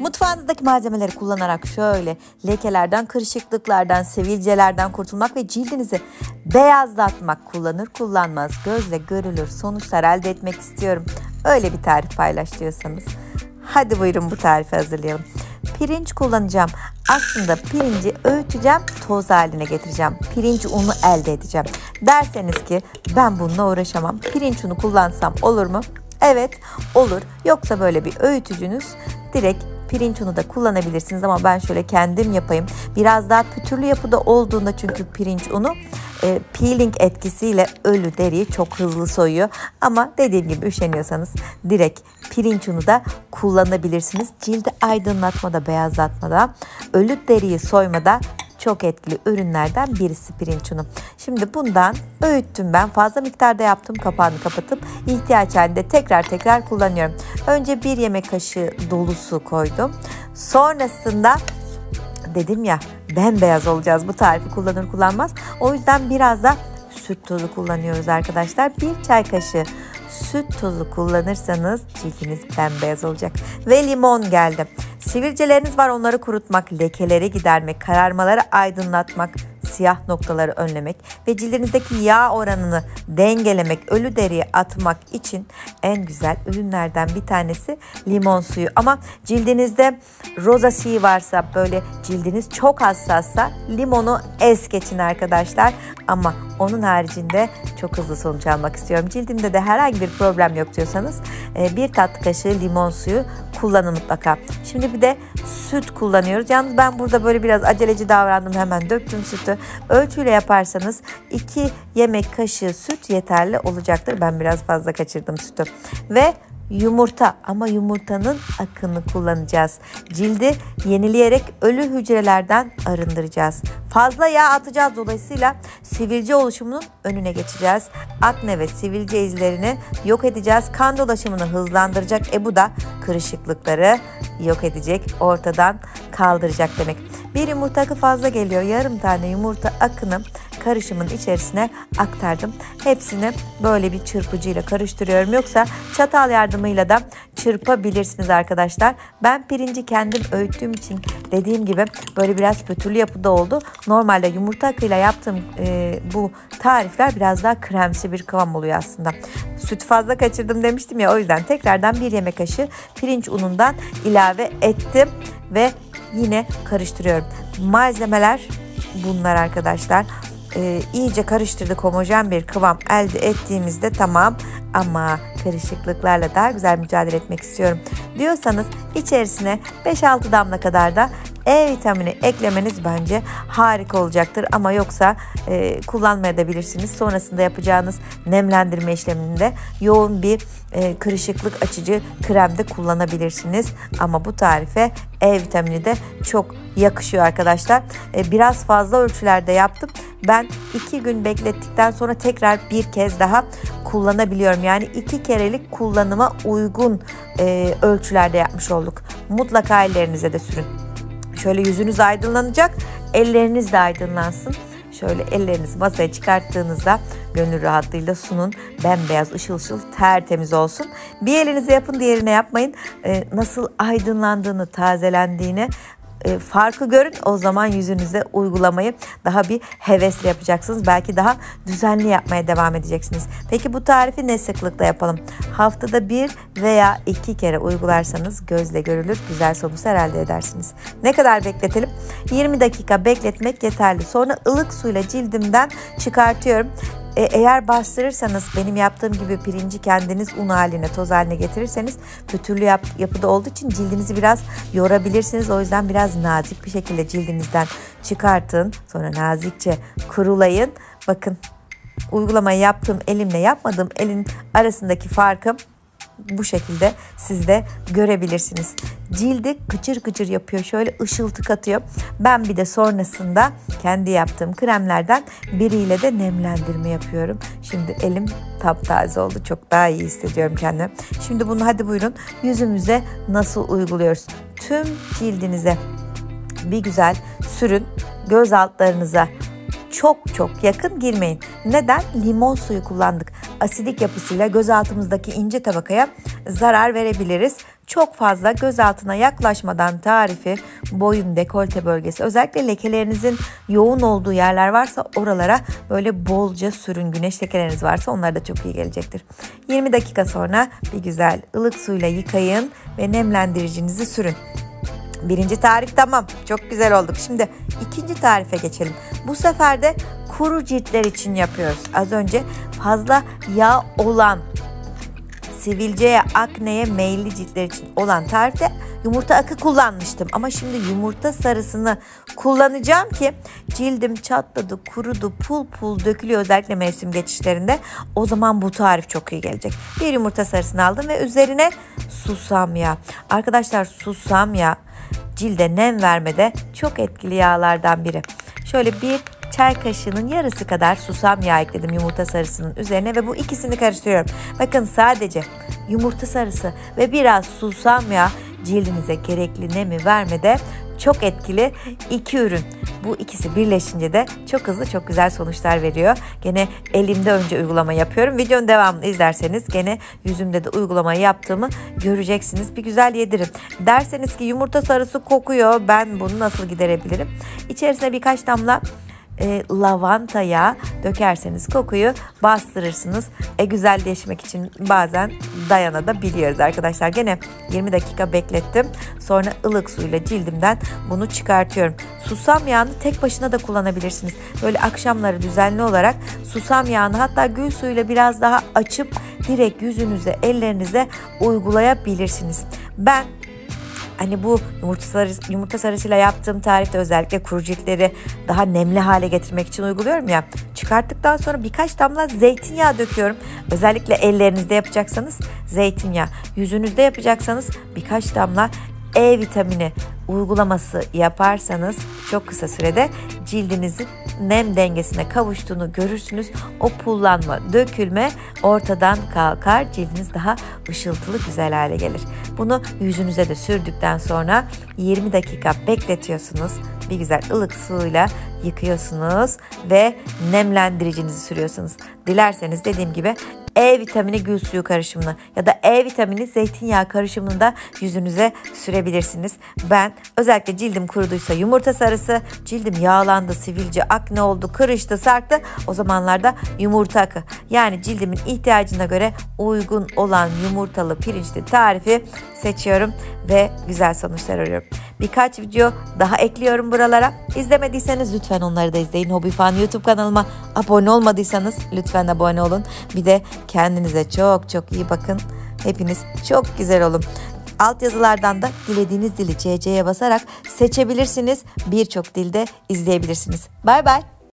Mutfağınızdaki malzemeleri kullanarak şöyle lekelerden, kırışıklıklardan, sivilcelerden kurtulmak ve cildinizi beyazlatmak, kullanır kullanmaz gözle görülür sonuçlar elde etmek istiyorum. Öyle bir tarif paylaş diyorsanız hadi buyurun bu tarifi hazırlayalım. Pirinç kullanacağım. Aslında pirinci öğüteceğim, toz haline getireceğim. Pirinç unu elde edeceğim. Derseniz ki ben bununla uğraşamam. Pirinç unu kullansam olur mu? Evet olur. Yoksa böyle bir öğütücünüz direkt pirinç unu da kullanabilirsiniz ama ben şöyle kendim yapayım. Biraz daha pütürlü yapıda olduğunda çünkü pirinç unu peeling etkisiyle ölü deriyi çok hızlı soyuyor. Ama dediğim gibi üşeniyorsanız direkt pirinç unu da kullanabilirsiniz. Cildi aydınlatmada, beyazlatmada, ölü deriyi soymada çok etkili ürünlerden birisi pirinç unu. Şimdi bundan öğüttüm ben. Fazla miktarda yaptım. Kapağını kapatıp ihtiyaç halinde tekrar kullanıyorum. Önce 1 yemek kaşığı dolusu koydum. Sonrasında dedim ya bembeyaz olacağız bu tarifi kullanır kullanmaz. O yüzden biraz da süt tozu kullanıyoruz arkadaşlar. 1 çay kaşığı süt tozu kullanırsanız cildiniz bembeyaz olacak. Ve limon geldi. Sivilceleriniz var, onları kurutmak, lekeleri gidermek, kararmaları aydınlatmak, siyah noktaları önlemek ve cildinizdeki yağ oranını dengelemek, ölü deriyi atmak için en güzel ürünlerden bir tanesi limon suyu. Ama cildinizde rozasiyi varsa, böyle cildiniz çok hassassa limonu es geçin arkadaşlar. Ama onun haricinde çok hızlı sonuç almak istiyorum. Cildimde de herhangi bir problem yok diyorsanız 1 tatlı kaşığı limon suyu kullanın mutlaka. Şimdi bir de süt kullanıyoruz. Yalnız ben burada böyle biraz aceleci davrandım. Hemen döktüm sütü. Ölçüyle yaparsanız 2 yemek kaşığı süt yeterli olacaktır. Ben biraz fazla kaçırdım sütü. Ve yumurta, ama yumurtanın akını kullanacağız. Cildi yenileyerek ölü hücrelerden arındıracağız. Fazla yağ atacağız, dolayısıyla sivilce oluşumunun önüne geçeceğiz. Akne ve sivilce izlerini yok edeceğiz. Kan dolaşımını hızlandıracak. Bu da kırışıklıkları yok edecek, ortadan kaldıracak demek. Bir yumurta akı fazla geliyor. Yarım tane yumurta akını karışımın içerisine aktardım. Hepsini böyle bir çırpıcıyla karıştırıyorum. Yoksa çatal yardımıyla da çırpabilirsiniz arkadaşlar. Ben pirinci kendim öğüttüğüm için dediğim gibi böyle biraz pötürlü yapıda oldu. Normalde yumurta akıyla yaptığım bu tarifler biraz daha kremsi bir kıvam oluyor aslında. Süt fazla kaçırdım demiştim ya, o yüzden tekrardan 1 yemek kaşığı pirinç unundan ilave ettim ve yine karıştırıyorum. Malzemeler bunlar arkadaşlar. İyice karıştırdık, homojen bir kıvam elde ettiğimizde tamam, ama karışıklıklarla daha güzel mücadele etmek istiyorum diyorsanız içerisine 5-6 damla kadar da E vitamini eklemeniz bence harika olacaktır. Ama yoksa kullanmayabilirsiniz. Sonrasında yapacağınız nemlendirme işleminde yoğun bir kırışıklık açıcı kremde kullanabilirsiniz. Ama bu tarife E vitamini de çok yakışıyor arkadaşlar. Biraz fazla ölçülerde yaptım. Ben 2 gün beklettikten sonra tekrar bir kez daha kullanabiliyorum. Yani 2 kerelik kullanıma uygun ölçülerde yapmış olduk. Mutlaka ellerinize de sürün. Şöyle yüzünüz aydınlanacak, elleriniz de aydınlansın. Şöyle ellerinizi masaya çıkarttığınızda gönül rahatlığıyla sunun. Bembeyaz, ışıl ışıl, tertemiz olsun. Bir elinize yapın, diğerine yapmayın. Nasıl aydınlandığını, tazelendiğini farkı görün. O zaman yüzünüze uygulamayı daha bir hevesle yapacaksınız. Belki daha düzenli yapmaya devam edeceksiniz. Peki bu tarifi ne sıklıkla yapalım? Haftada 1 veya 2 kere uygularsanız gözle görülür güzel sonuçlar elde edersiniz. Ne kadar bekletelim? 20 dakika bekletmek yeterli. Sonra ılık suyla cildimden çıkartıyorum. Eğer bastırırsanız, benim yaptığım gibi pirinci kendiniz un haline, toz haline getirirseniz pütürlü yapıda olduğu için cildinizi biraz yorabilirsiniz. O yüzden biraz nazik bir şekilde cildinizden çıkartın. Sonra nazikçe kurulayın. Bakın, uygulamayı yaptığım elimle yapmadığım elin arasındaki farkı bu şekilde siz de görebilirsiniz. Cildi kıçır kıçır yapıyor, şöyle ışıltı katıyor. Ben bir de sonrasında kendi yaptığım kremlerden biriyle de nemlendirme yapıyorum. Şimdi elim taptaze oldu, çok daha iyi hissediyorum kendimi. Şimdi bunu hadi buyurun yüzümüze nasıl uyguluyoruz? Tüm cildinize bir güzel sürün, göz altlarınıza çok yakın girmeyin. Neden? Limon suyu kullandık. Asidik yapısıyla göz altımızdaki ince tabakaya zarar verebiliriz. Çok fazla göz altına yaklaşmadan tarifi boyun, dekolte bölgesi, özellikle lekelerinizin yoğun olduğu yerler varsa oralara böyle bolca sürün. Güneş lekeleriniz varsa onlar da çok iyi gelecektir. 20 dakika sonra bir güzel ılık suyla yıkayın ve nemlendiricinizi sürün. Birinci tarif tamam. Çok güzel olduk. Şimdi ikinci tarife geçelim. Bu sefer de kuru ciltler için yapıyoruz. Az önce fazla yağ olan, sivilceye, akneye meyilli ciltler için olan tarifte yumurta akı kullanmıştım. Ama şimdi yumurta sarısını kullanacağım ki cildim çatladı, kurudu, pul pul dökülüyor özellikle mevsim geçişlerinde. O zaman bu tarif çok iyi gelecek. Bir yumurta sarısını aldım ve üzerine susam yağı. Arkadaşlar susam yağı cilde nem vermede çok etkili yağlardan biri. Şöyle bir çay kaşığının yarısı kadar susam yağı ekledim yumurta sarısının üzerine ve bu ikisini karıştırıyorum. Bakın sadece yumurta sarısı ve biraz susam yağı cildinize gerekli nemi vermede çok etkili iki ürün. Bu ikisi birleşince de çok hızlı, çok güzel sonuçlar veriyor. Gene elimde önce uygulama yapıyorum. Videonun devamını izlerseniz gene yüzümde de uygulamayı yaptığımı göreceksiniz. Bir güzel yedirin. Derseniz ki yumurta sarısı kokuyor, ben bunu nasıl giderebilirim? İçerisine birkaç damla lavanta yağı dökerseniz kokuyu bastırırsınız. Güzelleşmek için bazen dayanabiliyoruz arkadaşlar. Gene 20 dakika beklettim. Sonra ılık suyla cildimden bunu çıkartıyorum. Susam yağını tek başına da kullanabilirsiniz. Böyle akşamları düzenli olarak susam yağını hatta gül suyuyla biraz daha açıp direkt yüzünüze, ellerinize uygulayabilirsiniz. Ben bu yumurta sarısıyla yaptığım tarifte özellikle kuru ciltleri daha nemli hale getirmek için uyguluyorum ya. Çıkarttıktan sonra birkaç damla zeytinyağı döküyorum. Özellikle ellerinizde yapacaksanız zeytinyağı, yüzünüzde yapacaksanız birkaç damla E vitamini uygulaması yaparsanız çok kısa sürede cildinizin nem dengesine kavuştuğunu görürsünüz. O pullanma, dökülme ortadan kalkar. Cildiniz daha ışıltılı, güzel hale gelir. Bunu yüzünüze de sürdükten sonra 20 dakika bekletiyorsunuz. Bir güzel ılık suyla yıkıyorsunuz ve nemlendiricinizi sürüyorsunuz. Dilerseniz dediğim gibi E vitamini gül suyu karışımını ya da E vitamini zeytinyağı karışımını da yüzünüze sürebilirsiniz. Ben özellikle cildim kuruduysa yumurta sarısı, cildim yağlandı, sivilce, akne oldu, kırıştı, sarktı, o zamanlarda yumurta akı. Yani cildimin ihtiyacına göre uygun olan yumurtalı pirinçli tarifi seçiyorum ve güzel sonuçlar arıyorum. Birkaç video daha ekliyorum buralara. İzlemediyseniz lütfen onları da izleyin. Hobifan YouTube kanalıma abone olmadıysanız lütfen abone olun. Bir de kendinize çok çok iyi bakın. Hepiniz çok güzel olun. Altyazılardan da dilediğiniz dili CC'ye basarak seçebilirsiniz. Birçok dilde izleyebilirsiniz. Bay bay.